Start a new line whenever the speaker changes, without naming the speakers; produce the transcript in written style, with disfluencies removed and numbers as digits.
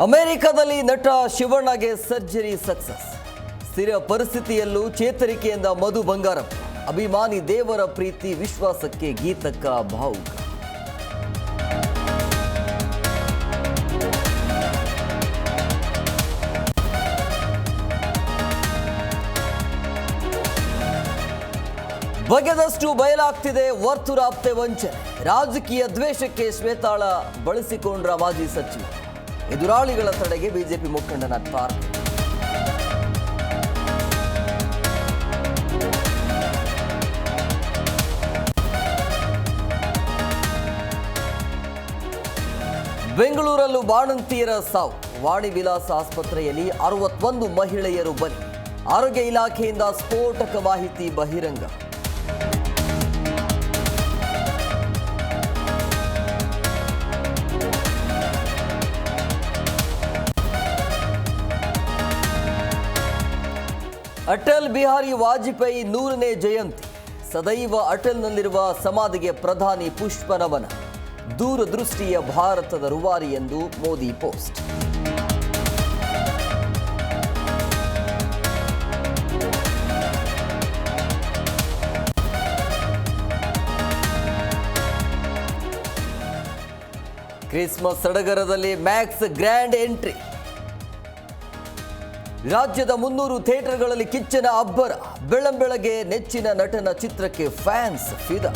ಅಮೆರಿಕದಲ್ಲಿ ನಟ ಶಿವಣ್ಣಗೆ surgery success. ಸ್ಥಿರ ಪರಿಸ್ಥಿತಿಯಲ್ಲೂ ಚೇತರಿಕೆಯಿಂದ ಮಧು ಬಂಗಾರಪ್ಪ. ಅಭಿಮಾನಿ ದೇವರ ಪ್ರೀತಿ ವಿಶ್ವಾಸಕ್ಕೆ ಗೀತಕ್ಕ ಭಾವುಕ. ಬಗೆದಷ್ಟು ಬಯಲಾಗ್ತಿದೆ ವರ್ತುರಾಪ್ತೆ ವಂಚನೆ. ರಾಜಕೀಯ ದ್ವೇಷಕ್ಕೆ ಶ್ವೇತಾಳ ಬಳಸಿಕೊಂಡ್ರ ಮಾಜಿ ಸಚಿವ. ಎದುರಾಳಿಗಳ ತಡೆಗೆ ಬಿಜೆಪಿ ಮುಖಂಡನ ಟಾರ್ಗೆಟ್. ಬೆಂಗಳೂರಲ್ಲೂ ಬಾಣಂತಿಯರ ಸಾವು. ವಾಣಿ ವಿಲಾಸ ಆಸ್ಪತ್ರೆಯಲ್ಲಿ 61 ಮಹಿಳೆಯರು ಬಲಿ. ಆರೋಗ್ಯ ಇಲಾಖೆಯಿಂದ ಸ್ಫೋಟಕ ಮಾಹಿತಿ ಬಹಿರಂಗ. ಅಟಲ್ ಬಿಹಾರಿ ವಾಜಪೇಯಿ 100ನೇ ಜಯಂತಿ. ಸದೈವ ಅಟಲ್ನಲ್ಲಿರುವ ಸಮಾಧಿಗೆ ಪ್ರಧಾನಿ ಪುಷ್ಪ ನಮನ. ದೂರದೃಷ್ಟಿಯ ಭಾರತದ ರೂವಾರಿ ಎಂದು ಮೋದಿ ಪೋಸ್ಟ್. ಕ್ರಿಸ್ಮಸ್ ಸಡಗರದಲ್ಲಿ ಮ್ಯಾಕ್ಸ್ ಗ್ರ್ಯಾಂಡ್ ಎಂಟ್ರಿ. ರಾಜ್ಯದ 300 ಥಿಯೇಟರ್ಗಳಲ್ಲಿ ಕಿಚ್ಚನ ಅಬ್ಬರ. ಬೆಳ್ಳಂಬೆಳಗ್ಗೆ ನೆಚ್ಚಿನ ನಟನ ಚಿತ್ರಕ್ಕೆ ಫ್ಯಾನ್ಸ್ ಫಿದಾ.